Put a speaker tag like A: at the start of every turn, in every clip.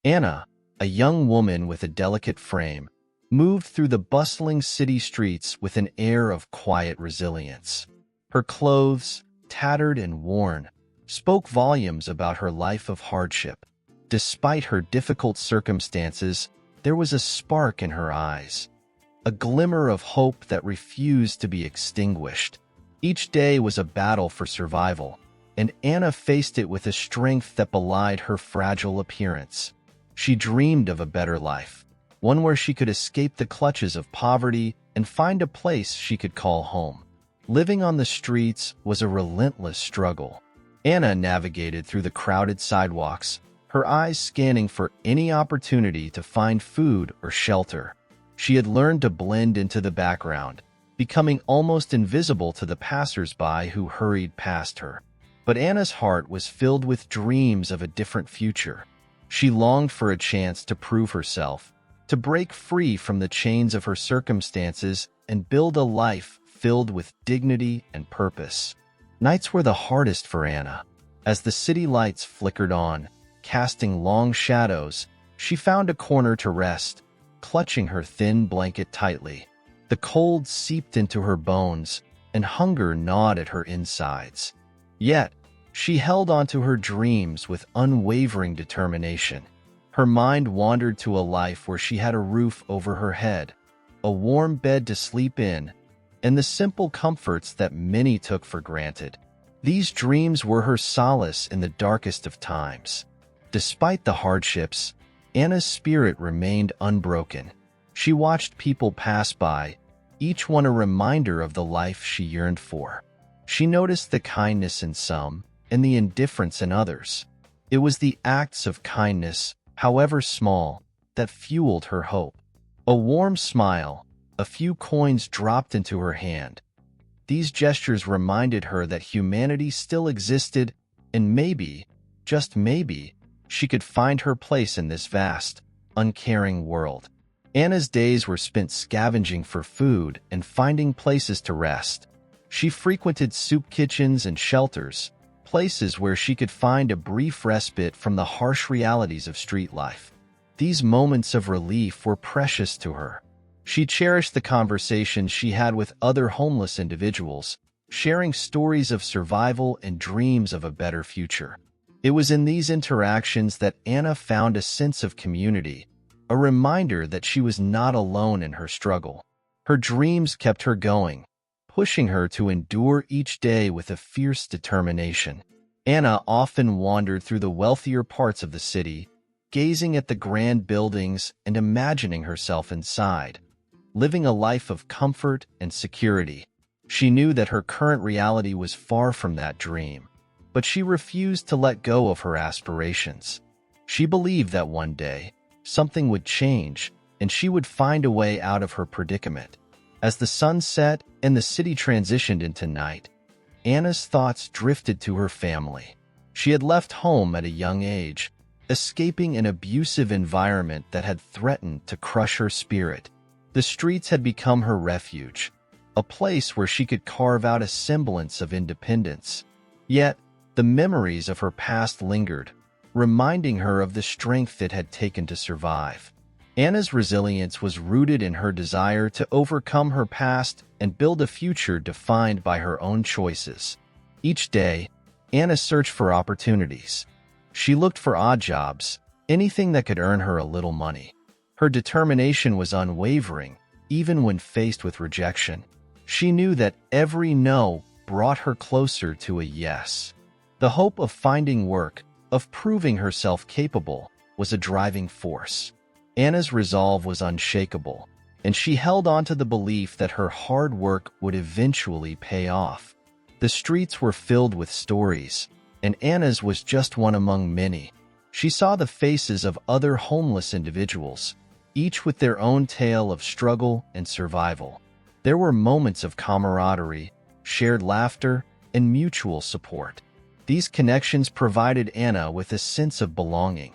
A: Anna, a young woman with a delicate frame, moved through the bustling city streets with an air of quiet resilience. Her clothes, tattered and worn, spoke volumes about her life of hardship. Despite her difficult circumstances, there was a spark in her eyes, a glimmer of hope that refused to be extinguished. Each day was a battle for survival, and Anna faced it with a strength that belied her fragile appearance. She dreamed of a better life, one where she could escape the clutches of poverty and find a place she could call home. Living on the streets was a relentless struggle. Anna navigated through the crowded sidewalks, her eyes scanning for any opportunity to find food or shelter. She had learned to blend into the background, becoming almost invisible to the passers-by who hurried past her. But Anna's heart was filled with dreams of a different future. She longed for a chance to prove herself, to break free from the chains of her circumstances and build a life filled with dignity and purpose. Nights were the hardest for Anna. As the city lights flickered on, casting long shadows, she found a corner to rest, clutching her thin blanket tightly. The cold seeped into her bones, and hunger gnawed at her insides. Yet, she held onto her dreams with unwavering determination. Her mind wandered to a life where she had a roof over her head, a warm bed to sleep in, and the simple comforts that many took for granted. These dreams were her solace in the darkest of times. Despite the hardships, Anna's spirit remained unbroken. She watched people pass by, each one a reminder of the life she yearned for. She noticed the kindness in some and the indifference in others. It was the acts of kindness, however small, that fueled her hope. A warm smile, a few coins dropped into her hand. These gestures reminded her that humanity still existed, and maybe, just maybe, she could find her place in this vast, uncaring world. Anna's days were spent scavenging for food and finding places to rest. She frequented soup kitchens and shelters, places where she could find a brief respite from the harsh realities of street life. These moments of relief were precious to her. She cherished the conversations she had with other homeless individuals, sharing stories of survival and dreams of a better future. It was in these interactions that Anna found a sense of community, a reminder that she was not alone in her struggle. Her dreams kept her going, pushing her to endure each day with a fierce determination. Anna often wandered through the wealthier parts of the city, gazing at the grand buildings and imagining herself inside, living a life of comfort and security. She knew that her current reality was far from that dream, but she refused to let go of her aspirations. She believed that one day, something would change, and she would find a way out of her predicament. As the sun set and the city transitioned into night, Anna's thoughts drifted to her family. She had left home at a young age, escaping an abusive environment that had threatened to crush her spirit. The streets had become her refuge, a place where she could carve out a semblance of independence. Yet, the memories of her past lingered, reminding her of the strength it had taken to survive. Anna's resilience was rooted in her desire to overcome her past and build a future defined by her own choices. Each day, Anna searched for opportunities. She looked for odd jobs, anything that could earn her a little money. Her determination was unwavering, even when faced with rejection. She knew that every no brought her closer to a yes. The hope of finding work, of proving herself capable, was a driving force. Anna's resolve was unshakable, and she held on to the belief that her hard work would eventually pay off. The streets were filled with stories, and Anna's was just one among many. She saw the faces of other homeless individuals, each with their own tale of struggle and survival. There were moments of camaraderie, shared laughter, and mutual support. These connections provided Anna with a sense of belonging,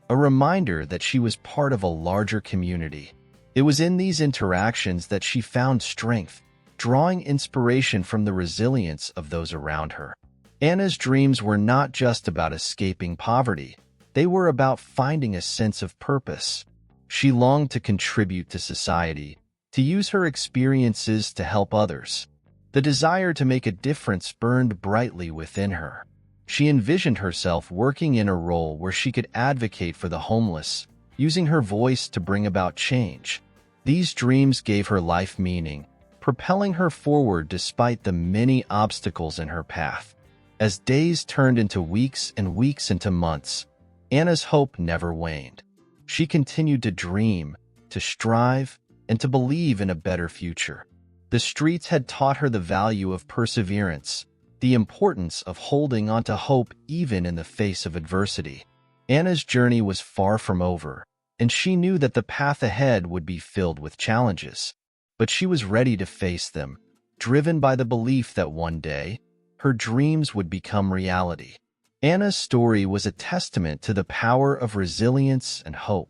A: a reminder that she was part of a larger community. It was in these interactions that she found strength, drawing inspiration from the resilience of those around her. Anna's dreams were not just about escaping poverty. They were about finding a sense of purpose. She longed to contribute to society, to use her experiences to help others. The desire to make a difference burned brightly within her. She envisioned herself working in a role where she could advocate for the homeless, using her voice to bring about change. These dreams gave her life meaning, propelling her forward despite the many obstacles in her path. As days turned into weeks and weeks into months, Anna's hope never waned. She continued to dream, to strive, and to believe in a better future. The streets had taught her the value of perseverance, the importance of holding on to hope even in the face of adversity. Anna's journey was far from over, and she knew that the path ahead would be filled with challenges. But she was ready to face them, driven by the belief that one day, her dreams would become reality. Anna's story was a testament to the power of resilience and hope.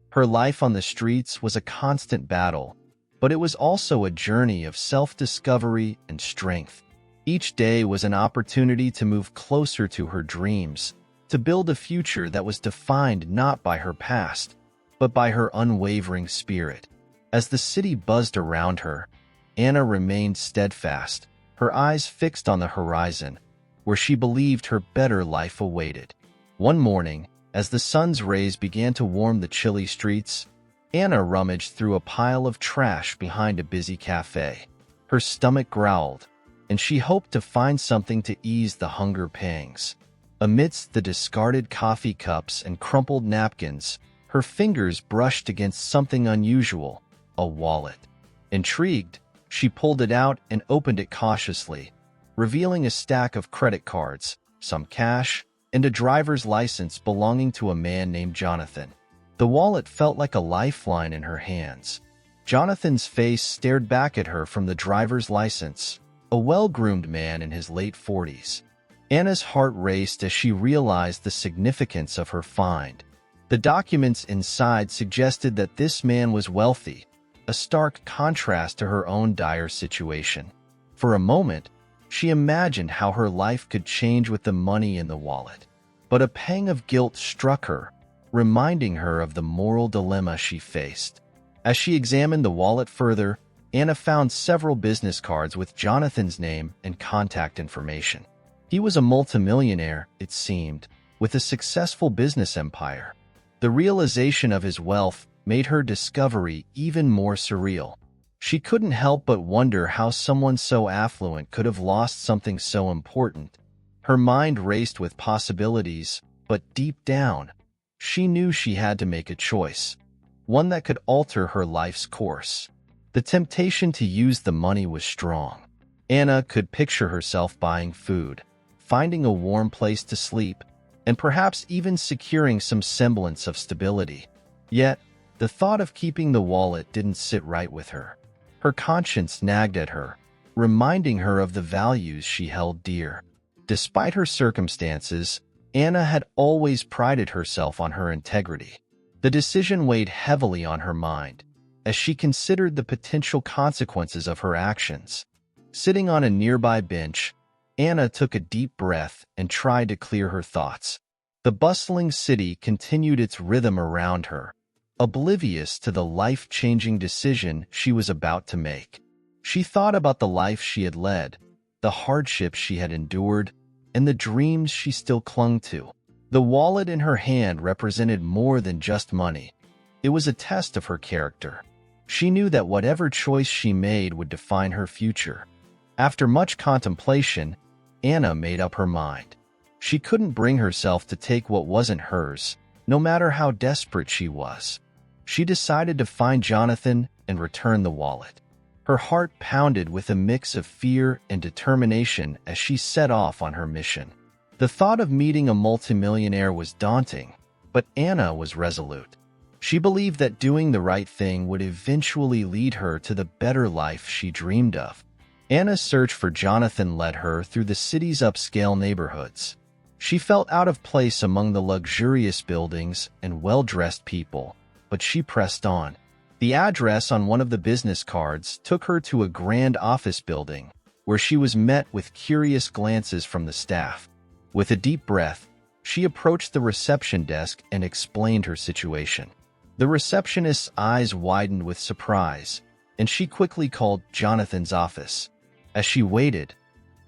A: Her life on the streets was a constant battle, but it was also a journey of self-discovery and strength. Each day was an opportunity to move closer to her dreams, to build a future that was defined not by her past, but by her unwavering spirit. As the city buzzed around her, Anna remained steadfast, her eyes fixed on the horizon, where she believed her better life awaited. One morning, as the sun's rays began to warm the chilly streets, Anna rummaged through a pile of trash behind a busy cafe. Her stomach growled, and she hoped to find something to ease the hunger pangs. Amidst the discarded coffee cups and crumpled napkins, her fingers brushed against something unusual, a wallet. Intrigued, she pulled it out and opened it cautiously, revealing a stack of credit cards, some cash, and a driver's license belonging to a man named Jonathan. The wallet felt like a lifeline in her hands. Jonathan's face stared back at her from the driver's license, a well-groomed man in his late 40s. Anna's heart raced as she realized the significance of her find. The documents inside suggested that this man was wealthy, a stark contrast to her own dire situation. For a moment, she imagined how her life could change with the money in the wallet. But a pang of guilt struck her, reminding her of the moral dilemma she faced. As she examined the wallet further, Anna found several business cards with Jonathan's name and contact information. He was a multimillionaire, it seemed, with a successful business empire. The realization of his wealth made her discovery even more surreal. She couldn't help but wonder how someone so affluent could have lost something so important. Her mind raced with possibilities, but deep down, she knew she had to make a choice, one that could alter her life's course. The temptation to use the money was strong. Anna could picture herself buying food, finding a warm place to sleep, and perhaps even securing some semblance of stability. Yet, the thought of keeping the wallet didn't sit right with her. Her conscience nagged at her, reminding her of the values she held dear. Despite her circumstances, Anna had always prided herself on her integrity. The decision weighed heavily on her mind, as she considered the potential consequences of her actions. Sitting on a nearby bench, Anna took a deep breath and tried to clear her thoughts. The bustling city continued its rhythm around her, oblivious to the life-changing decision she was about to make. She thought about the life she had led, the hardships she had endured, and the dreams she still clung to. The wallet in her hand represented more than just money. It was a test of her character. She knew that whatever choice she made would define her future. After much contemplation, Anna made up her mind. She couldn't bring herself to take what wasn't hers, no matter how desperate she was. She decided to find Jonathan and return the wallet. Her heart pounded with a mix of fear and determination as she set off on her mission. The thought of meeting a multimillionaire was daunting, but Anna was resolute. She believed that doing the right thing would eventually lead her to the better life she dreamed of. Anna's search for Jonathan led her through the city's upscale neighborhoods. She felt out of place among the luxurious buildings and well-dressed people, but she pressed on. The address on one of the business cards took her to a grand office building, where she was met with curious glances from the staff. With a deep breath, She approached the reception desk and explained her situation. The receptionist's eyes widened with surprise, and she quickly called Jonathan's office. As she waited,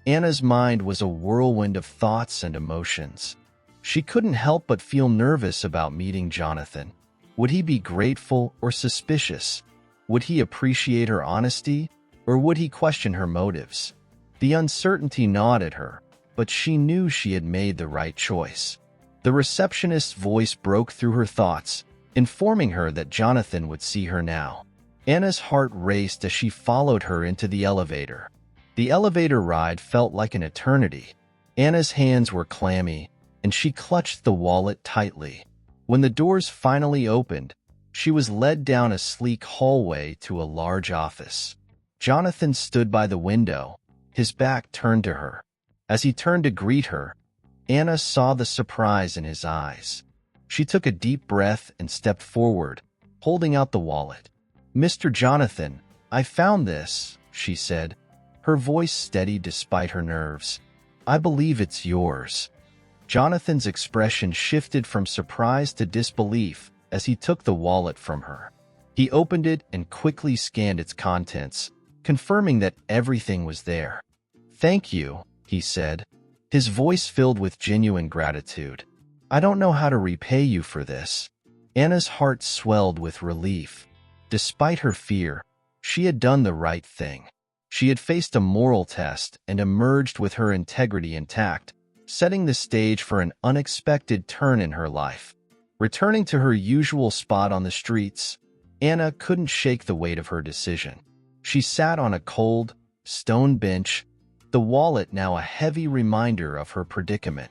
A: Anna's mind was a whirlwind of thoughts and emotions. She couldn't help but feel nervous about meeting Jonathan. Would he be grateful or suspicious? Would he appreciate her honesty, or would he question her motives? The uncertainty gnawed at her, but she knew she had made the right choice. The receptionist's voice broke through her thoughts, informing her that Jonathan would see her now. Anna's heart raced as she followed her into the elevator. The elevator ride felt like an eternity. Anna's hands were clammy, and she clutched the wallet tightly. When the doors finally opened, she was led down a sleek hallway to a large office. Jonathan stood by the window, his back turned to her. As he turned to greet her, Anna saw the surprise in his eyes. She took a deep breath and stepped forward, holding out the wallet. "Mr. Jonathan, I found this," she said, her voice steady despite her nerves. "I believe it's yours." Jonathan's expression shifted from surprise to disbelief as he took the wallet from her. He opened it and quickly scanned its contents, confirming that everything was there. "Thank you," he said, his voice filled with genuine gratitude. "I don't know how to repay you for this." Anna's heart swelled with relief. Despite her fear, she had done the right thing. She had faced a moral test and emerged with her integrity intact, setting the stage for an unexpected turn in her life. Returning to her usual spot on the streets, Anna couldn't shake the weight of her decision. She sat on a cold, stone bench, the wallet now a heavy reminder of her predicament.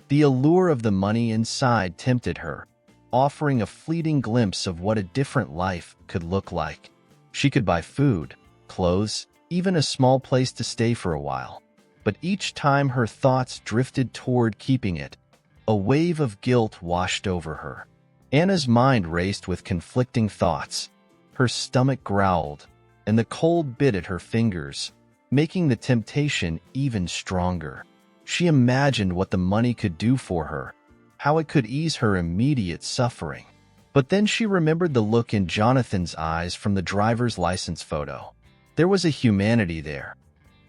A: The allure of the money inside tempted her, offering a fleeting glimpse of what a different life could look like. She could buy food, clothes, even a small place to stay for a while. But each time her thoughts drifted toward keeping it, a wave of guilt washed over her. Anna's mind raced with conflicting thoughts. Her stomach growled, and the cold bit at her fingers, making the temptation even stronger. She imagined what the money could do for her, how it could ease her immediate suffering. But then she remembered the look in Jonathan's eyes from the driver's license photo. There was a humanity there,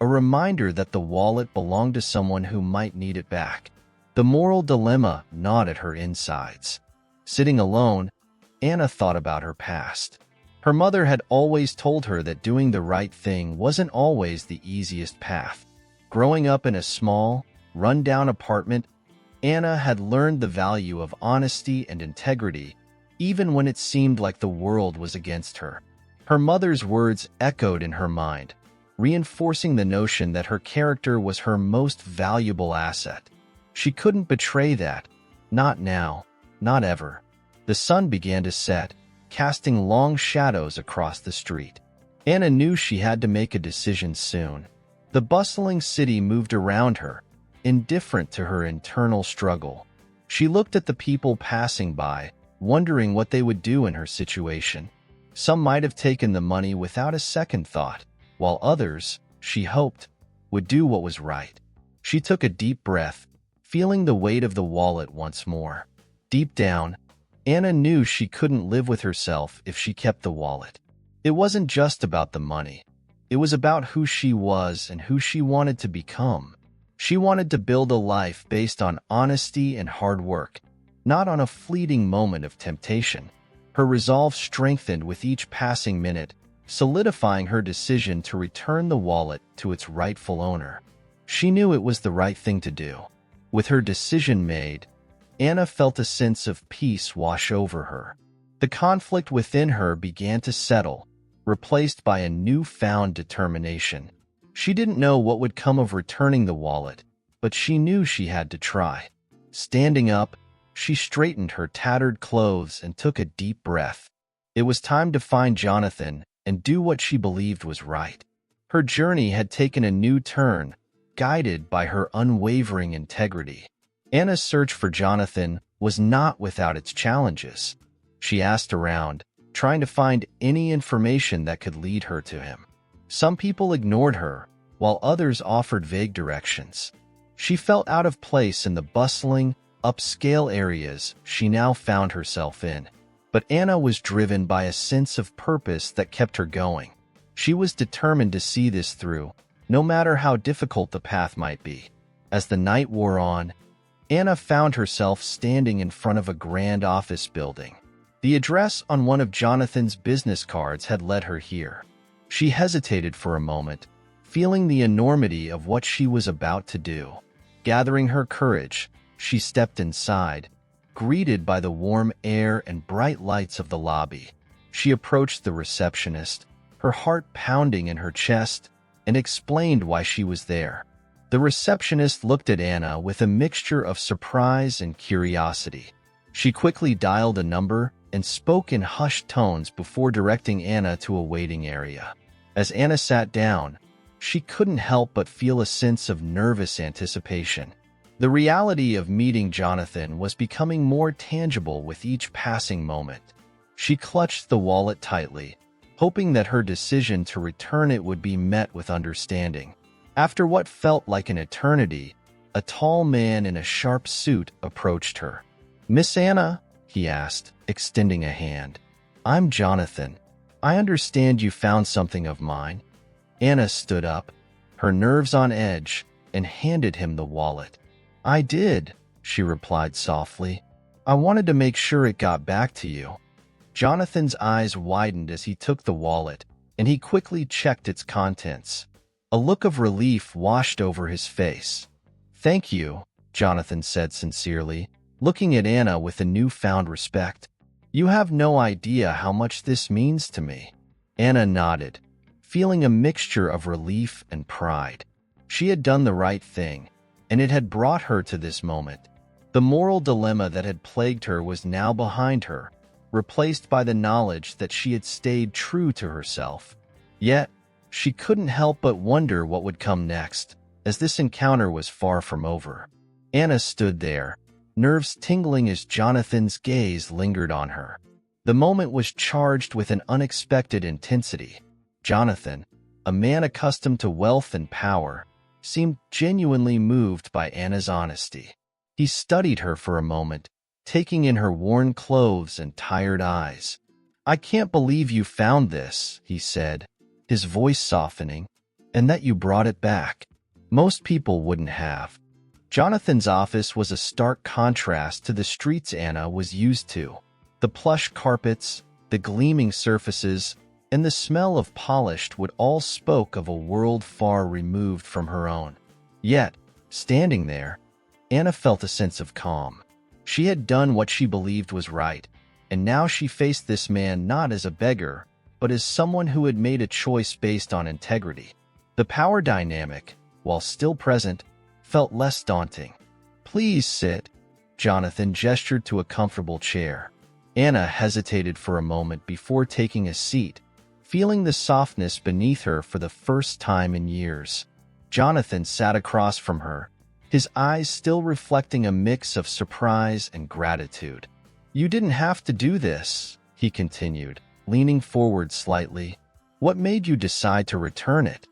A: a reminder that the wallet belonged to someone who might need it back. The moral dilemma gnawed at her insides. Sitting alone, Anna thought about her past. Her mother had always told her that doing the right thing wasn't always the easiest path. Growing up in a small, run-down apartment, Anna had learned the value of honesty and integrity, even when it seemed like the world was against her. Her mother's words echoed in her mind, reinforcing the notion that her character was her most valuable asset. She couldn't betray that. Not now, not ever. The sun began to set, casting long shadows across the street. Anna knew she had to make a decision soon. The bustling city moved around her, indifferent to her internal struggle. She looked at the people passing by, wondering what they would do in her situation. Some might have taken the money without a second thought, while others, she hoped, would do what was right. She took a deep breath, feeling the weight of the wallet once more. Deep down, Anna knew she couldn't live with herself if she kept the wallet. It wasn't just about the money. It was about who she was and who she wanted to become. She wanted to build a life based on honesty and hard work, not on a fleeting moment of temptation. Her resolve strengthened with each passing minute, solidifying her decision to return the wallet to its rightful owner. She knew it was the right thing to do. With her decision made, Anna felt a sense of peace wash over her. The conflict within her began to settle, replaced by a newfound determination. She didn't know what would come of returning the wallet, but she knew she had to try. Standing up, she straightened her tattered clothes and took a deep breath. It was time to find Jonathan and do what she believed was right. Her journey had taken a new turn, guided by her unwavering integrity. Anna's search for Jonathan was not without its challenges. She asked around, trying to find any information that could lead her to him. Some people ignored her, while others offered vague directions. She felt out of place in the bustling, upscale areas she now found herself in. But Anna was driven by a sense of purpose that kept her going. She was determined to see this through, no matter how difficult the path might be. As the night wore on, Anna found herself standing in front of a grand office building. The address on one of Jonathan's business cards had led her here. She hesitated for a moment, feeling the enormity of what she was about to do. Gathering her courage, she stepped inside, greeted by the warm air and bright lights of the lobby. She approached the receptionist, her heart pounding in her chest, and explained why she was there. The receptionist looked at Anna with a mixture of surprise and curiosity. She quickly dialed a number and spoke in hushed tones before directing Anna to a waiting area. As Anna sat down, she couldn't help but feel a sense of nervous anticipation. The reality of meeting Jonathan was becoming more tangible with each passing moment. She clutched the wallet tightly, hoping that her decision to return it would be met with understanding. After what felt like an eternity, a tall man in a sharp suit approached her. "Miss Anna?" he asked, extending a hand. "I'm Jonathan. I understand you found something of mine." Anna stood up, her nerves on edge, and handed him the wallet. "I did," she replied softly. "I wanted to make sure it got back to you." Jonathan's eyes widened as he took the wallet, and he quickly checked its contents. A look of relief washed over his face. "Thank you," Jonathan said sincerely, looking at Anna with a newfound respect. "You have no idea how much this means to me." Anna nodded, feeling a mixture of relief and pride. She had done the right thing, and it had brought her to this moment. The moral dilemma that had plagued her was now behind her, replaced by the knowledge that she had stayed true to herself. Yet, she couldn't help but wonder what would come next, as this encounter was far from over. Anna stood there, nerves tingling as Jonathan's gaze lingered on her. The moment was charged with an unexpected intensity. Jonathan, a man accustomed to wealth and power, seemed genuinely moved by Anna's honesty. He studied her for a moment, taking in her worn clothes and tired eyes. "I can't believe you found this," he said, his voice softening, "and that you brought it back. Most people wouldn't have." Jonathan's office was a stark contrast to the streets Anna was used to. The plush carpets, the gleaming surfaces, and the smell of polished wood all spoke of a world far removed from her own. Yet, standing there, Anna felt a sense of calm. She had done what she believed was right, and now she faced this man not as a beggar, but as someone who had made a choice based on integrity. The power dynamic, while still present, felt less daunting. "Please sit." Jonathan gestured to a comfortable chair. Anna hesitated for a moment before taking a seat, feeling the softness beneath her for the first time in years. Jonathan sat across from her, his eyes still reflecting a mix of surprise and gratitude. "You didn't have to do this," he continued, leaning forward slightly. "What made you decide to return it?"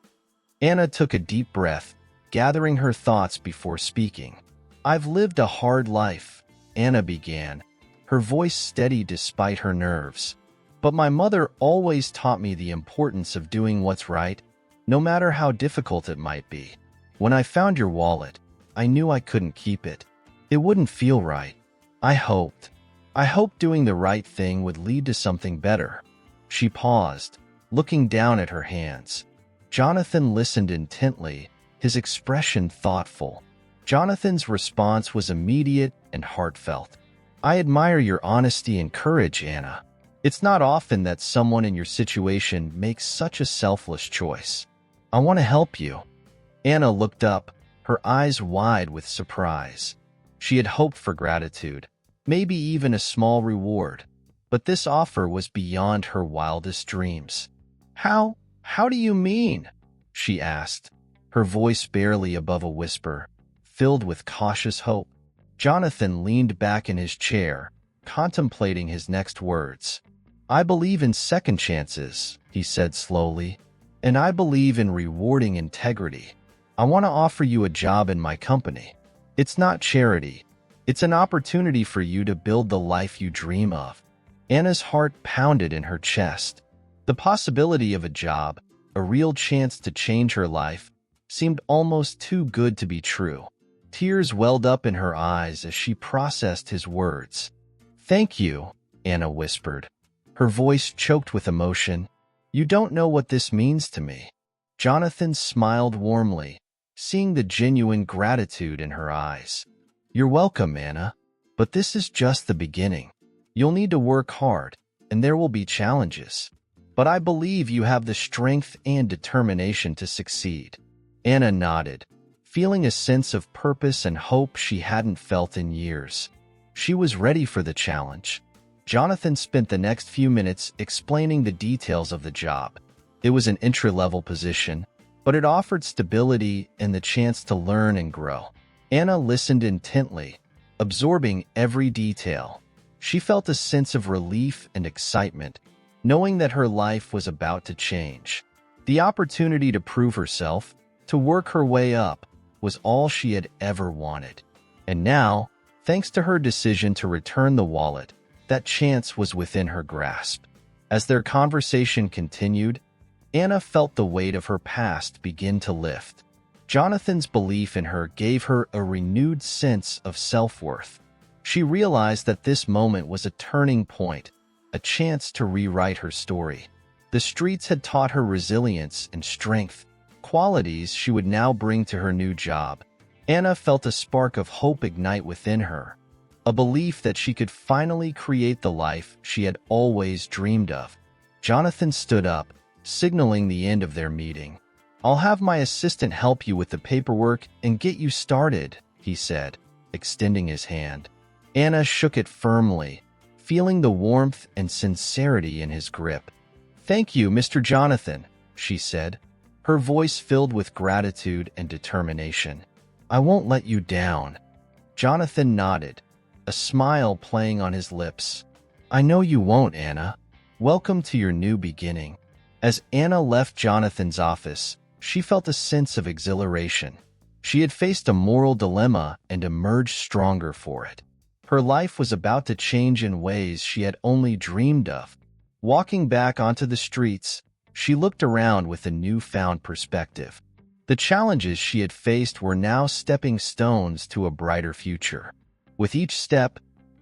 A: Anna took a deep breath, gathering her thoughts before speaking. "I've lived a hard life," Anna began, her voice steady despite her nerves. "But my mother always taught me the importance of doing what's right, no matter how difficult it might be. When I found your wallet, I knew I couldn't keep it. It wouldn't feel right. I hoped doing the right thing would lead to something better." She paused, looking down at her hands. Jonathan listened intently, his expression thoughtful. Jonathan's response was immediate and heartfelt. "I admire your honesty and courage, Anna. It's not often that someone in your situation makes such a selfless choice. I want to help you." Anna looked up, her eyes wide with surprise. She had hoped for gratitude, maybe even a small reward, but this offer was beyond her wildest dreams. How do you mean?" she asked, her voice barely above a whisper, filled with cautious hope. Jonathan leaned back in his chair, contemplating his next words. "I believe in second chances," he said slowly, "and I believe in rewarding integrity. I want to offer you a job in my company. It's not charity. It's an opportunity for you to build the life you dream of. Anna's heart pounded in her chest. The possibility of a job, a real chance to change her life, seemed almost too good to be true. Tears welled up in her eyes as she processed his words. "Thank you," Anna whispered. Her voice choked with emotion. "You don't know what this means to me." Jonathan smiled warmly, seeing the genuine gratitude in her eyes. "You're welcome, Anna, but this is just the beginning. You'll need to work hard, and there will be challenges. But I believe you have the strength and determination to succeed." Anna nodded, feeling a sense of purpose and hope she hadn't felt in years. She was ready for the challenge. Jonathan spent the next few minutes explaining the details of the job. It was an entry-level position, but it offered stability and the chance to learn and grow. Anna listened intently, absorbing every detail. She felt a sense of relief and excitement, knowing that her life was about to change. The opportunity to prove herself, to work her way up, was all she had ever wanted. And now, thanks to her decision to return the wallet, that chance was within her grasp. As their conversation continued, Anna felt the weight of her past begin to lift. Jonathan's belief in her gave her a renewed sense of self-worth. She realized that this moment was a turning point, a chance to rewrite her story. The streets had taught her resilience and strength, qualities she would now bring to her new job. Anna felt a spark of hope ignite within her, a belief that she could finally create the life she had always dreamed of. Jonathan stood up, signaling the end of their meeting. "I'll have my assistant help you with the paperwork and get you started," he said, extending his hand. Anna shook it firmly, feeling the warmth and sincerity in his grip. "Thank you, Mr. Jonathan," she said, her voice filled with gratitude and determination. "I won't let you down." Jonathan nodded, a smile playing on his lips. "I know you won't, Anna. Welcome to your new beginning." As Anna left Jonathan's office, she felt a sense of exhilaration. She had faced a moral dilemma and emerged stronger for it. Her life was about to change in ways she had only dreamed of. Walking back onto the streets, she looked around with a newfound perspective. The challenges she had faced were now stepping stones to a brighter future. With each step,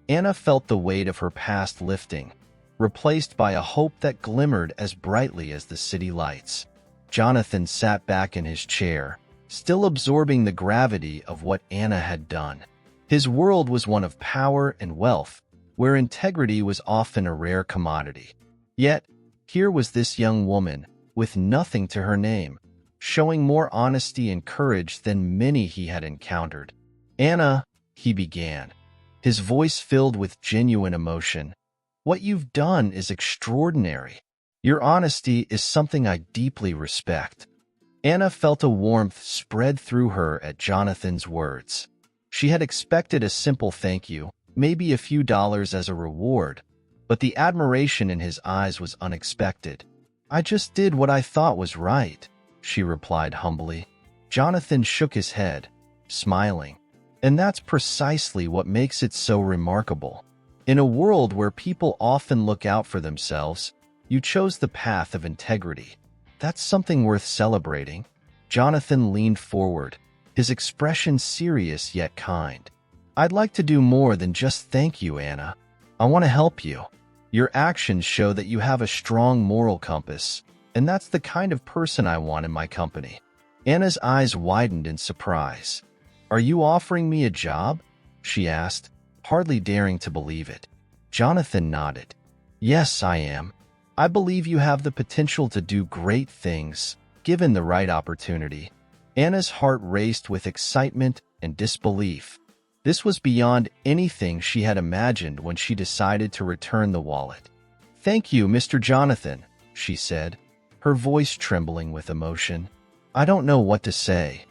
A: Anna felt the weight of her past lifting, replaced by a hope that glimmered as brightly as the city lights. Jonathan sat back in his chair, still absorbing the gravity of what Anna had done. His world was one of power and wealth, where integrity was often a rare commodity. Yet, here was this young woman, with nothing to her name, showing more honesty and courage than many he had encountered. "Anna," he began, his voice filled with genuine emotion, "what you've done is extraordinary. Your honesty is something I deeply respect." Anna felt a warmth spread through her at Jonathan's words. She had expected a simple thank you, maybe a few dollars as a reward, but the admiration in his eyes was unexpected. "I just did what I thought was right," she replied humbly. Jonathan shook his head, smiling. "And that's precisely what makes it so remarkable. In a world where people often look out for themselves, you chose the path of integrity. That's something worth celebrating." Jonathan leaned forward, his expression serious yet kind. "I'd like to do more than just thank you, Anna. I want to help you. Your actions show that you have a strong moral compass, and that's the kind of person I want in my company." Anna's eyes widened in surprise. "Are you offering me a job?" she asked, hardly daring to believe it. Jonathan nodded. "Yes, I am. I believe you have the potential to do great things, given the right opportunity." Anna's heart raced with excitement and disbelief. This was beyond anything she had imagined when she decided to return the wallet. "Thank you, Mr. Jonathan," she said, her voice trembling with emotion. "I don't know what to say."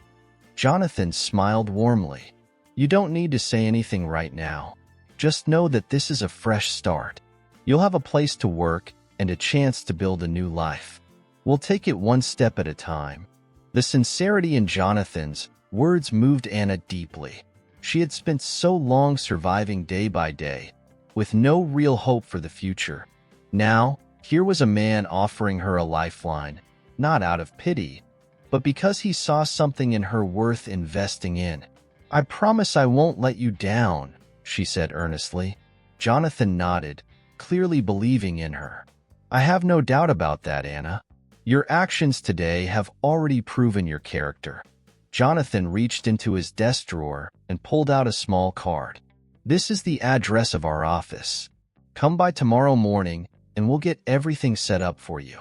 A: Jonathan smiled warmly. "You don't need to say anything right now. Just know that this is a fresh start. You'll have a place to work and a chance to build a new life. We'll take it one step at a time." The sincerity in Jonathan's words moved Anna deeply. She had spent so long surviving day by day, with no real hope for the future. Now, here was a man offering her a lifeline, not out of pity, but because he saw something in her worth investing in. "I promise I won't let you down," she said earnestly. Jonathan nodded, clearly believing in her. "I have no doubt about that, Anna. Your actions today have already proven your character." Jonathan reached into his desk drawer and pulled out a small card. "This is the address of our office. Come by tomorrow morning and we'll get everything set up for you."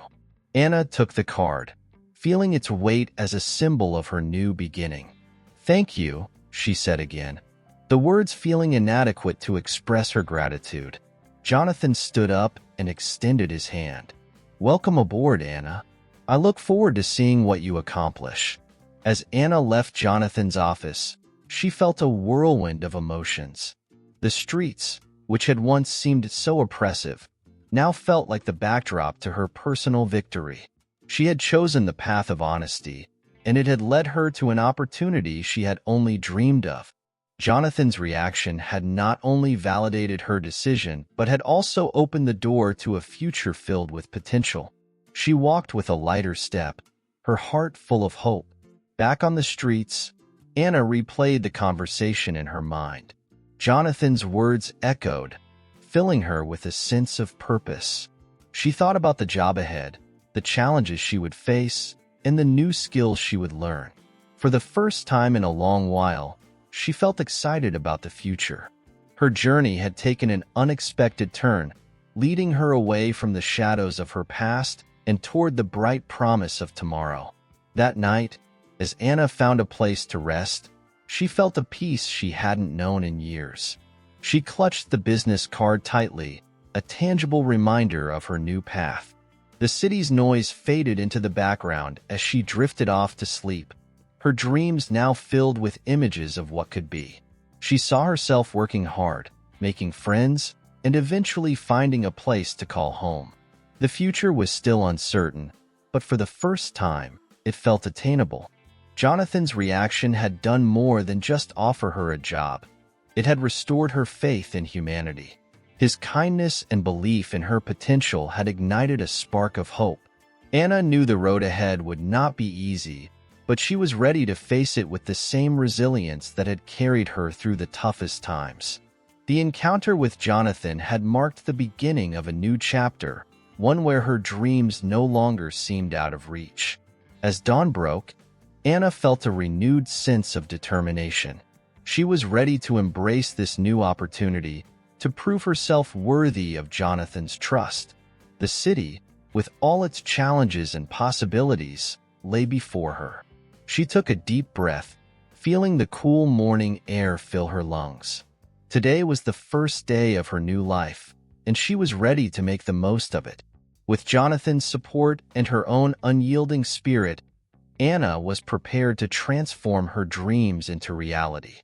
A: Anna took the card, feeling its weight as a symbol of her new beginning. "Thank you," she said again, the words feeling inadequate to express her gratitude. Jonathan stood up and extended his hand. "Welcome aboard, Anna. I look forward to seeing what you accomplish." As Anna left Jonathan's office, she felt a whirlwind of emotions. The streets, which had once seemed so oppressive, now felt like the backdrop to her personal victory. She had chosen the path of honesty, and it had led her to an opportunity she had only dreamed of. Jonathan's reaction had not only validated her decision, but had also opened the door to a future filled with potential. She walked with a lighter step, her heart full of hope. Back on the streets, Anna replayed the conversation in her mind. Jonathan's words echoed, filling her with a sense of purpose. She thought about the job ahead, the challenges she would face, and the new skills she would learn. For the first time in a long while, she felt excited about the future. Her journey had taken an unexpected turn, leading her away from the shadows of her past and toward the bright promise of tomorrow. That night, as Anna found a place to rest, she felt a peace she hadn't known in years. She clutched the business card tightly, a tangible reminder of her new path. The city's noise faded into the background as she drifted off to sleep, her dreams now filled with images of what could be. She saw herself working hard, making friends, and eventually finding a place to call home. The future was still uncertain, but for the first time, it felt attainable. Jonathan's reaction had done more than just offer her a job. It had restored her faith in humanity. His kindness and belief in her potential had ignited a spark of hope. Anna knew the road ahead would not be easy, but she was ready to face it with the same resilience that had carried her through the toughest times. The encounter with Jonathan had marked the beginning of a new chapter, one where her dreams no longer seemed out of reach. As dawn broke, Anna felt a renewed sense of determination. She was ready to embrace this new opportunity, to prove herself worthy of Jonathan's trust. The city, with all its challenges and possibilities, lay before her. She took a deep breath, feeling the cool morning air fill her lungs. Today was the first day of her new life, and she was ready to make the most of it. With Jonathan's support and her own unyielding spirit, Anna was prepared to transform her dreams into reality.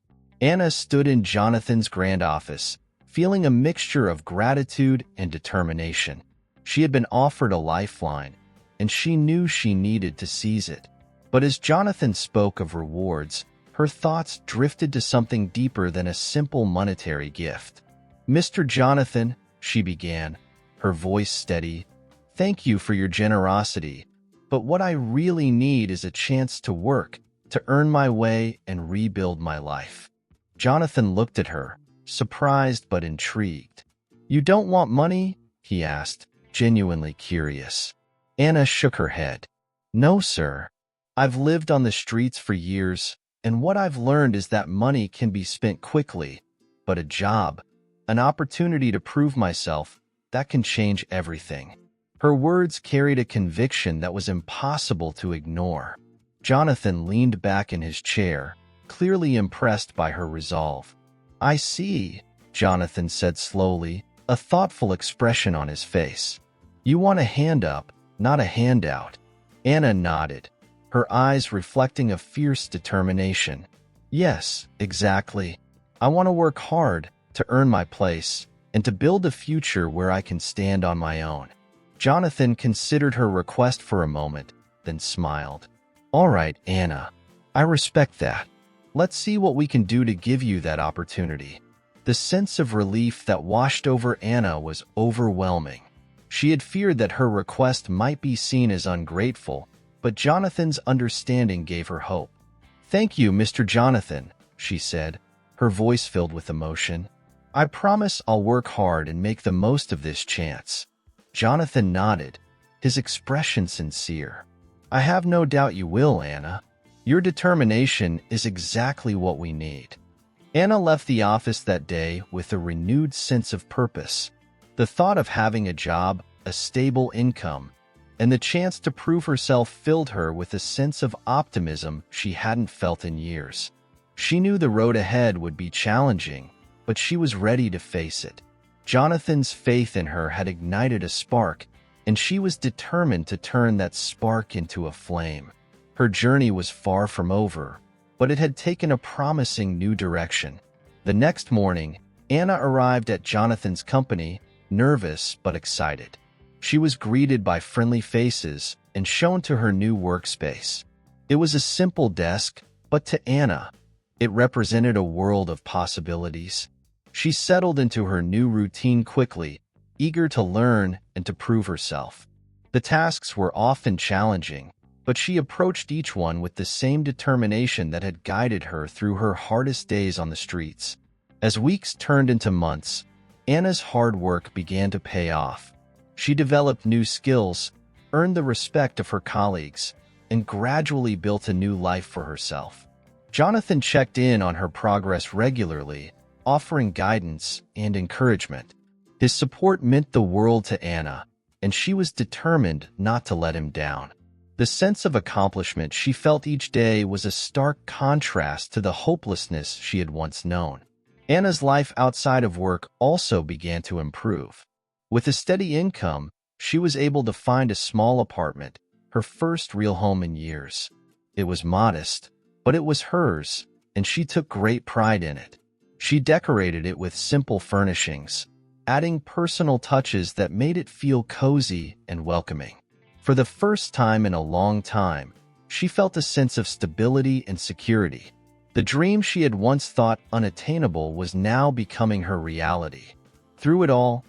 A: Anna stood in Jonathan's grand office, feeling a mixture of gratitude and determination. She had been offered a lifeline, and she knew she needed to seize it. But as Jonathan spoke of rewards, her thoughts drifted to something deeper than a simple monetary gift. "Mr. Jonathan," she began, her voice steady, "thank you for your generosity. But what I really need is a chance to work, to earn my way and rebuild my life." Jonathan looked at her, surprised but intrigued. "You don't want money?" he asked, genuinely curious. Anna shook her head. "No, sir. I've lived on the streets for years, and what I've learned is that money can be spent quickly, but a job, an opportunity to prove myself, that can change everything." Her words carried a conviction that was impossible to ignore. Jonathan leaned back in his chair, clearly impressed by her resolve. "I see," Jonathan said slowly, a thoughtful expression on his face. "You want a hand up, not a handout." Anna nodded, her eyes reflecting a fierce determination. "Yes, exactly. I want to work hard, to earn my place, and to build a future where I can stand on my own." Jonathan considered her request for a moment, then smiled. "All right, Anna. I respect that. Let's see what we can do to give you that opportunity." The sense of relief that washed over Anna was overwhelming. She had feared that her request might be seen as ungrateful, but Jonathan's understanding gave her hope. "Thank you, Mr. Jonathan," she said, her voice filled with emotion. "I promise I'll work hard and make the most of this chance." Jonathan nodded, his expression sincere. "I have no doubt you will, Anna. Your determination is exactly what we need." Anna left the office that day with a renewed sense of purpose. The thought of having a job, a stable income, and the chance to prove herself filled her with a sense of optimism she hadn't felt in years. She knew the road ahead would be challenging, but she was ready to face it. Jonathan's faith in her had ignited a spark, and she was determined to turn that spark into a flame. Her journey was far from over, but it had taken a promising new direction. The next morning, Anna arrived at Jonathan's company, nervous but excited. She was greeted by friendly faces and shown to her new workspace. It was a simple desk, but to Anna, it represented a world of possibilities. She settled into her new routine quickly, eager to learn and to prove herself. The tasks were often challenging, but she approached each one with the same determination that had guided her through her hardest days on the streets. As weeks turned into months, Anna's hard work began to pay off. She developed new skills, earned the respect of her colleagues, and gradually built a new life for herself. Jonathan checked in on her progress regularly, offering guidance and encouragement. His support meant the world to Anna, and she was determined not to let him down. The sense of accomplishment she felt each day was a stark contrast to the hopelessness she had once known. Anna's life outside of work also began to improve. With a steady income, she was able to find a small apartment, her first real home in years. It was modest, but it was hers, and she took great pride in it. She decorated it with simple furnishings, adding personal touches that made it feel cozy and welcoming. For the first time in a long time, she felt a sense of stability and security. The dream she had once thought unattainable was now becoming her reality. Through it all,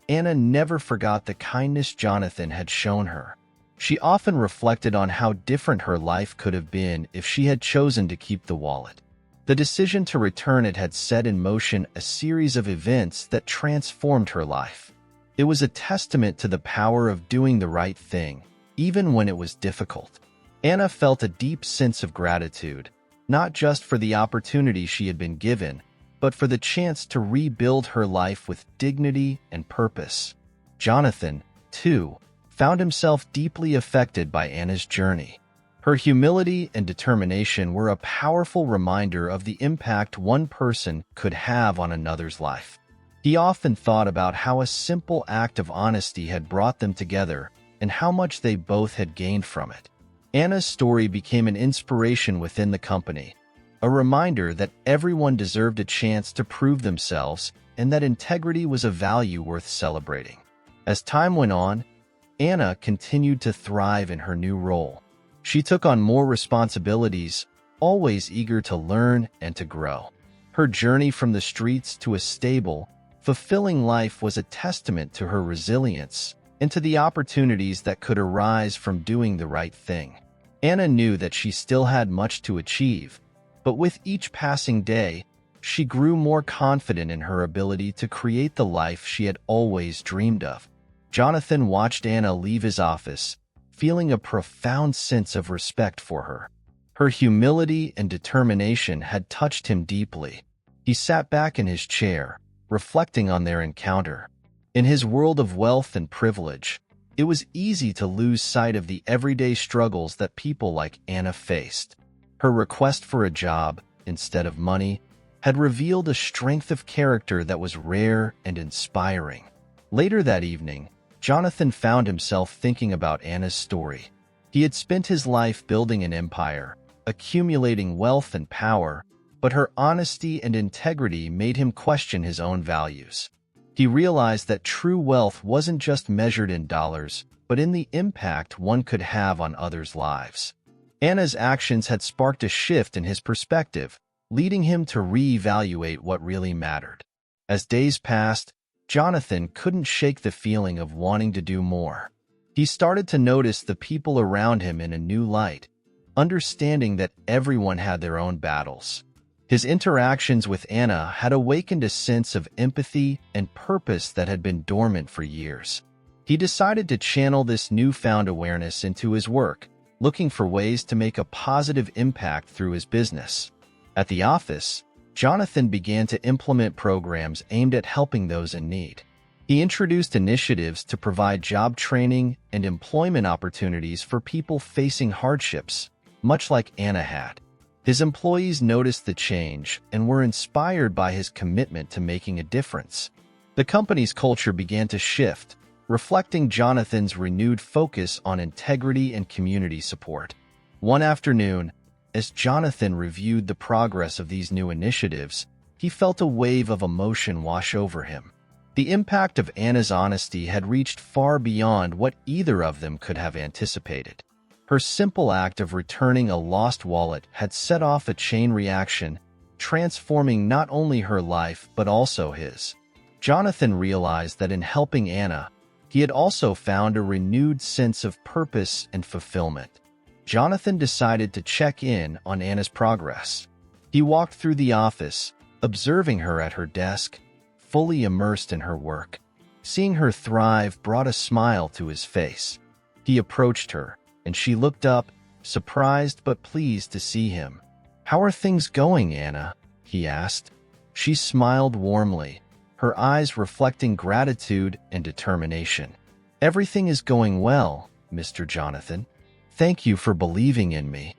A: Anna never forgot the kindness Jonathan had shown her. She often reflected on how different her life could have been if she had chosen to keep the wallet. The decision to return it had set in motion a series of events that transformed her life. It was a testament to the power of doing the right thing, even when it was difficult. Anna felt a deep sense of gratitude, not just for the opportunity she had been given, but for the chance to rebuild her life with dignity and purpose. Jonathan, too, found himself deeply affected by Anna's journey. Her humility and determination were a powerful reminder of the impact one person could have on another's life. He often thought about how a simple act of honesty had brought them together and how much they both had gained from it. Anna's story became an inspiration within the company, a reminder that everyone deserved a chance to prove themselves and that integrity was a value worth celebrating. As time went on, Anna continued to thrive in her new role. She took on more responsibilities, always eager to learn and to grow. Her journey from the streets to a stable, fulfilling life was a testament to her resilience and to the opportunities that could arise from doing the right thing. Anna knew that she still had much to achieve, but with each passing day, she grew more confident in her ability to create the life she had always dreamed of. Jonathan watched Anna leave his office, feeling a profound sense of respect for her. Her humility and determination had touched him deeply. He sat back in his chair, reflecting on their encounter. In his world of wealth and privilege, it was easy to lose sight of the everyday struggles that people like Anna faced. Her request for a job, instead of money, had revealed a strength of character that was rare and inspiring. Later that evening, Jonathan found himself thinking about Anna's story. He had spent his life building an empire, accumulating wealth and power, but her honesty and integrity made him question his own values. He realized that true wealth wasn't just measured in dollars, but in the impact one could have on others' lives. Anna's actions had sparked a shift in his perspective, leading him to reevaluate what really mattered. As days passed, Jonathan couldn't shake the feeling of wanting to do more. He started to notice the people around him in a new light, understanding that everyone had their own battles. His interactions with Anna had awakened a sense of empathy and purpose that had been dormant for years. He decided to channel this newfound awareness into his work, looking for ways to make a positive impact through his business. At the office, Jonathan began to implement programs aimed at helping those in need. He introduced initiatives to provide job training and employment opportunities for people facing hardships, much like Anna had. His employees noticed the change and were inspired by his commitment to making a difference. The company's culture began to shift, reflecting Jonathan's renewed focus on integrity and community support. One afternoon, as Jonathan reviewed the progress of these new initiatives, he felt a wave of emotion wash over him. The impact of Anna's honesty had reached far beyond what either of them could have anticipated. Her simple act of returning a lost wallet had set off a chain reaction, transforming not only her life but also his. Jonathan realized that in helping Anna, he had also found a renewed sense of purpose and fulfillment. Jonathan decided to check in on Anna's progress. He walked through the office, observing her at her desk, fully immersed in her work. Seeing her thrive brought a smile to his face. He approached her, and she looked up, surprised but pleased to see him. "How are things going, Anna?" he asked. She smiled warmly, her eyes reflecting gratitude and determination. "Everything is going well, Mr. Jonathan. Thank you for believing in me."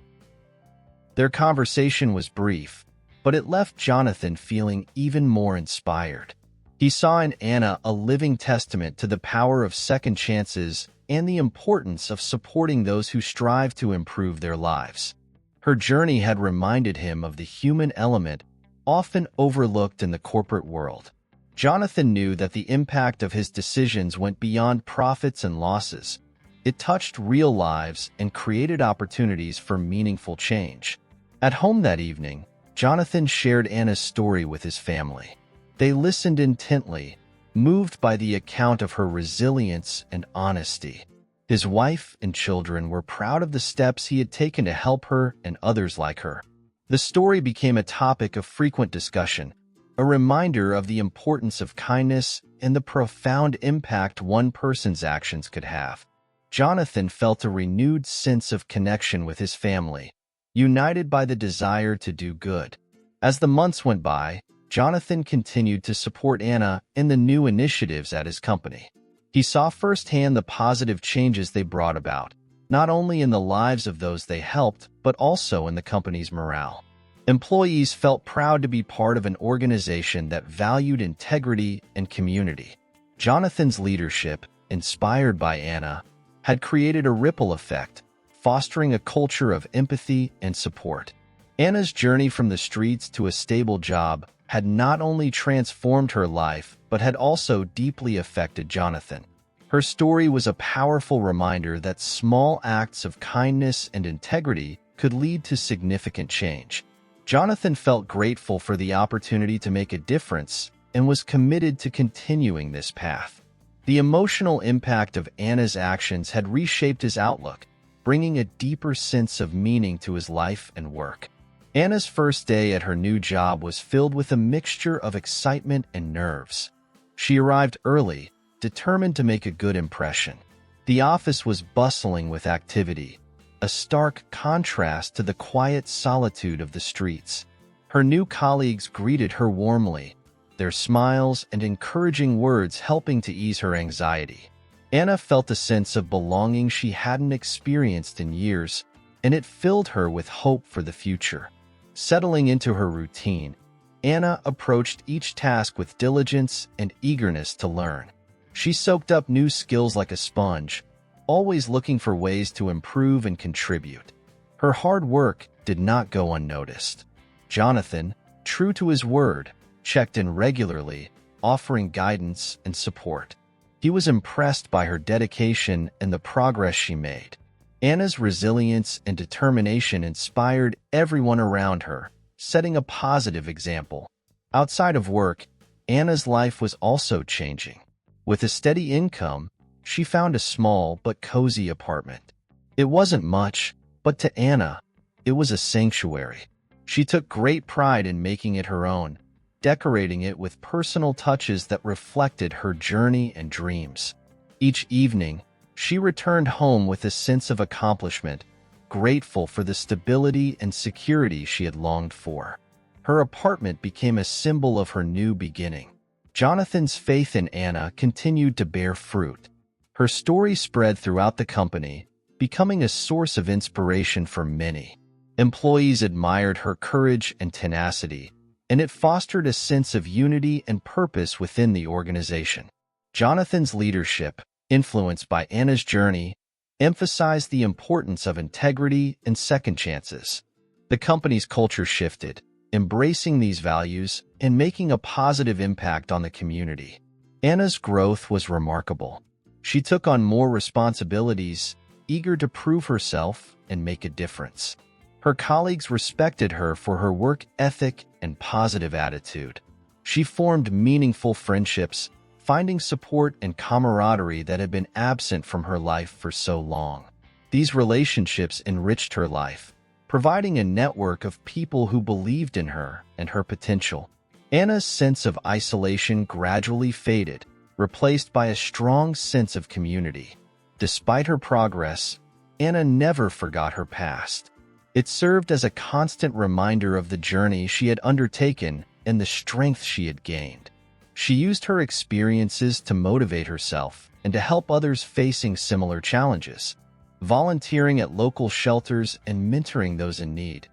A: Their conversation was brief, but it left Jonathan feeling even more inspired. He saw in Anna a living testament to the power of second chances and the importance of supporting those who strive to improve their lives. Her journey had reminded him of the human element often overlooked in the corporate world. Jonathan knew that the impact of his decisions went beyond profits and losses. It touched real lives and created opportunities for meaningful change. At home that evening, Jonathan shared Anna's story with his family. They listened intently, moved by the account of her resilience and honesty. His wife and children were proud of the steps he had taken to help her and others like her. The story became a topic of frequent discussion, a reminder of the importance of kindness and the profound impact one person's actions could have. Jonathan felt a renewed sense of connection with his family, united by the desire to do good. As the months went by, Jonathan continued to support Anna in the new initiatives at his company. He saw firsthand the positive changes they brought about, not only in the lives of those they helped, but also in the company's morale. Employees felt proud to be part of an organization that valued integrity and community. Jonathan's leadership, inspired by Anna, had created a ripple effect, fostering a culture of empathy and support. Anna's journey from the streets to a stable job had not only transformed her life, but had also deeply affected Jonathan. Her story was a powerful reminder that small acts of kindness and integrity could lead to significant change. Jonathan felt grateful for the opportunity to make a difference and was committed to continuing this path. The emotional impact of Anna's actions had reshaped his outlook, bringing a deeper sense of meaning to his life and work. Anna's first day at her new job was filled with a mixture of excitement and nerves. She arrived early, determined to make a good impression. The office was bustling with activity, a stark contrast to the quiet solitude of the streets. Her new colleagues greeted her warmly, their smiles and encouraging words helping to ease her anxiety. Anna felt a sense of belonging she hadn't experienced in years, and it filled her with hope for the future. Settling into her routine, Anna approached each task with diligence and eagerness to learn. She soaked up new skills like a sponge, always looking for ways to improve and contribute. Her hard work did not go unnoticed. Jonathan, true to his word, checked in regularly, offering guidance and support. He was impressed by her dedication and the progress she made. Anna's resilience and determination inspired everyone around her, setting a positive example. Outside of work, Anna's life was also changing. With a steady income, she found a small but cozy apartment. It wasn't much, but to Anna, it was a sanctuary. She took great pride in making it her own, decorating it with personal touches that reflected her journey and dreams. Each evening, she returned home with a sense of accomplishment, grateful for the stability and security she had longed for. Her apartment became a symbol of her new beginning. Jonathan's faith in Anna continued to bear fruit. Her story spread throughout the company, becoming a source of inspiration for many. Employees admired her courage and tenacity, and it fostered a sense of unity and purpose within the organization. Jonathan's leadership, influenced by Anna's journey, emphasized the importance of integrity and second chances. The company's culture shifted, embracing these values and making a positive impact on the community. Anna's growth was remarkable. She took on more responsibilities, eager to prove herself and make a difference. Her colleagues respected her for her work ethic and positive attitude. She formed meaningful friendships, finding support and camaraderie that had been absent from her life for so long. These relationships enriched her life, providing a network of people who believed in her and her potential. Anna's sense of isolation gradually faded, replaced by a strong sense of community. Despite her progress, Anna never forgot her past. It served as a constant reminder of the journey she had undertaken and the strength she had gained. She used her experiences to motivate herself and to help others facing similar challenges, volunteering at local shelters and mentoring those in need.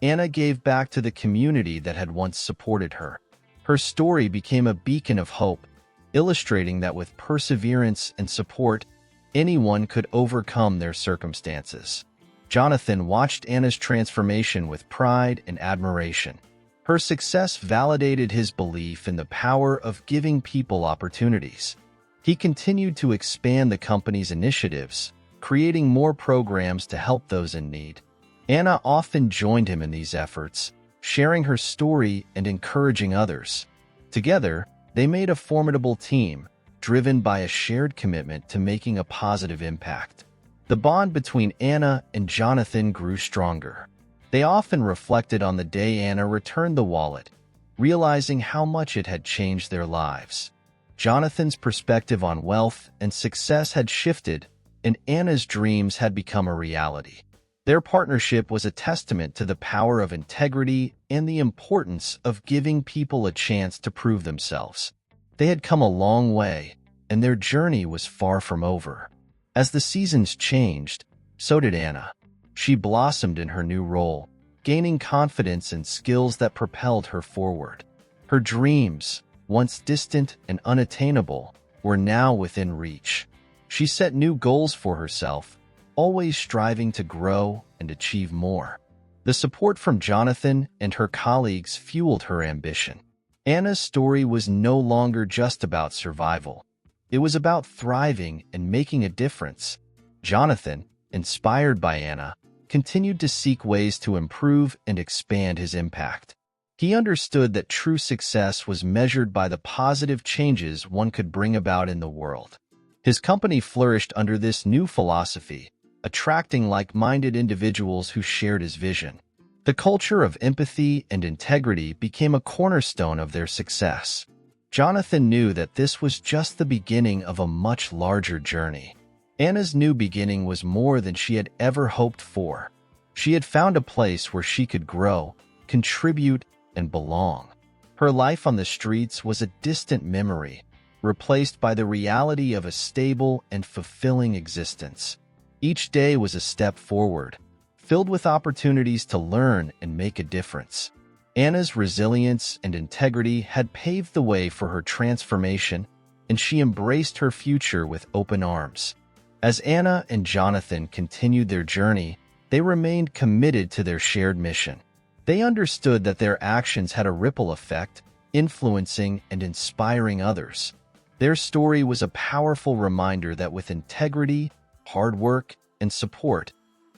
A: Anna gave back to the community that had once supported her. Her story became a beacon of hope, illustrating that with perseverance and support, anyone could overcome their circumstances. Jonathan watched Anna's transformation with pride and admiration. Her success validated his belief in the power of giving people opportunities. He continued to expand the company's initiatives, creating more programs to help those in need. Anna often joined him in these efforts, sharing her story and encouraging others. Together, they made a formidable team, driven by a shared commitment to making a positive impact. The bond between Anna and Jonathan grew stronger. They often reflected on the day Anna returned the wallet, realizing how much it had changed their lives. Jonathan's perspective on wealth and success had shifted, and Anna's dreams had become a reality. Their partnership was a testament to the power of integrity and the importance of giving people a chance to prove themselves. They had come a long way, and their journey was far from over. As the seasons changed, so did Anna. She blossomed in her new role, gaining confidence and skills that propelled her forward. Her dreams, once distant and unattainable, were now within reach. She set new goals for herself, always striving to grow and achieve more. The support from Jonathan and her colleagues fueled her ambition. Anna's story was no longer just about survival. It was about thriving and making a difference. Jonathan, inspired by Anna, continued to seek ways to improve and expand his impact. He understood that true success was measured by the positive changes one could bring about in the world. His company flourished under this new philosophy, attracting like-minded individuals who shared his vision. The culture of empathy and integrity became a cornerstone of their success. Jonathan knew that this was just the beginning of a much larger journey. Anna's new beginning was more than she had ever hoped for. She had found a place where she could grow, contribute, and belong. Her life on the streets was a distant memory, replaced by the reality of a stable and fulfilling existence. Each day was a step forward, filled with opportunities to learn and make a difference. Anna's resilience and integrity had paved the way for her transformation, and she embraced her future with open arms. As Anna and Jonathan continued their journey, they remained committed to their shared mission. They understood that their actions had a ripple effect, influencing and inspiring others. Their story was a powerful reminder that with integrity, hard work, and support,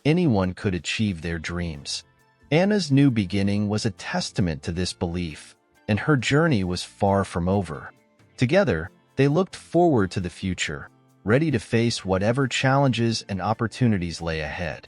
A: anyone could achieve their dreams. Anna's new beginning was a testament to this belief, and her journey was far from over. Together, they looked forward to the future, ready to face whatever challenges and opportunities lay ahead.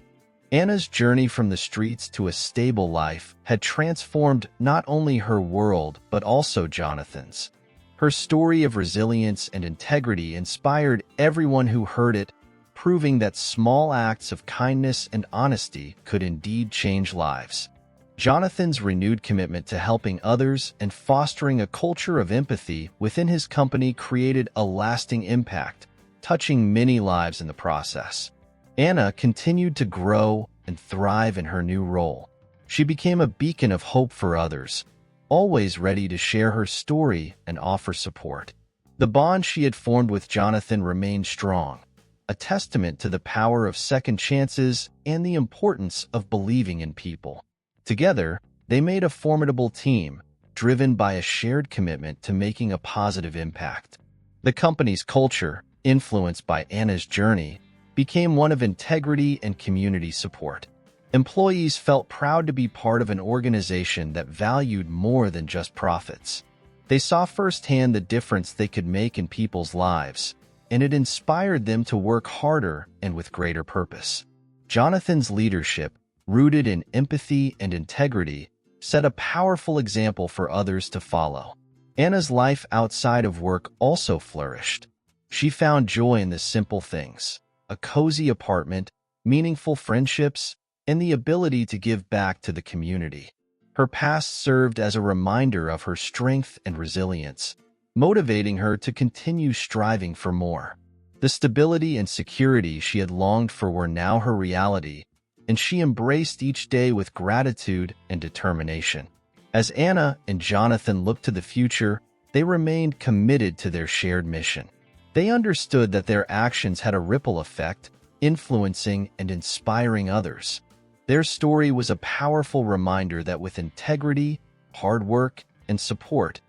A: Anna's journey from the streets to a stable life had transformed not only her world but also Jonathan's. Her story of resilience and integrity inspired everyone who heard it, proving that small acts of kindness and honesty could indeed change lives. Jonathan's renewed commitment to helping others and fostering a culture of empathy within his company created a lasting impact, touching many lives in the process. Anna continued to grow and thrive in her new role. She became a beacon of hope for others, always ready to share her story and offer support. The bond she had formed with Jonathan remained strong, a testament to the power of second chances and the importance of believing in people. Together, they made a formidable team, driven by a shared commitment to making a positive impact. The company's culture, influenced by Anna's journey, became one of integrity and community support. Employees felt proud to be part of an organization that valued more than just profits. They saw firsthand the difference they could make in people's lives, and it inspired them to work harder and with greater purpose. Jonathan's leadership, rooted in empathy and integrity, set a powerful example for others to follow. Anna's life outside of work also flourished. She found joy in the simple things: a cozy apartment, meaningful friendships, and the ability to give back to the community. Her past served as a reminder of her strength and resilience, motivating her to continue striving for more. The stability and security she had longed for were now her reality, and she embraced each day with gratitude and determination. As Anna and Jonathan looked to the future, they remained committed to their shared mission. They understood that their actions had a ripple effect, influencing and inspiring others. Their story was a powerful reminder that with integrity, hard work, and support,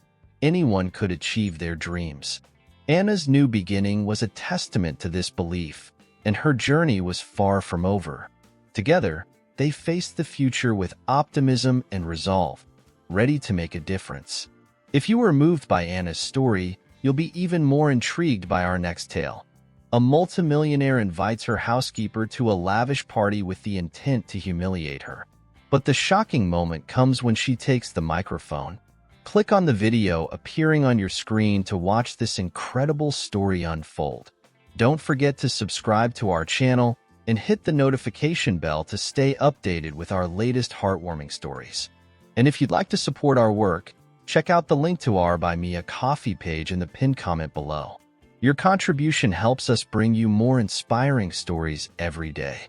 A: anyone could achieve their dreams. Anna's new beginning was a testament to this belief, and her journey was far from over. Together, they faced the future with optimism and resolve, ready to make a difference. If you were moved by Anna's story, you'll be even more intrigued by our next tale. A multimillionaire invites her housekeeper to a lavish party with the intent to humiliate her. But the shocking moment comes when she takes the microphone. Click on the video appearing on your screen to watch this incredible story unfold. Don't forget to subscribe to our channel and hit the notification bell to stay updated with our latest heartwarming stories. And if you'd like to support our work, check out the link to our Buy Me a Coffee page in the pinned comment below. Your contribution helps us bring you more inspiring stories every day.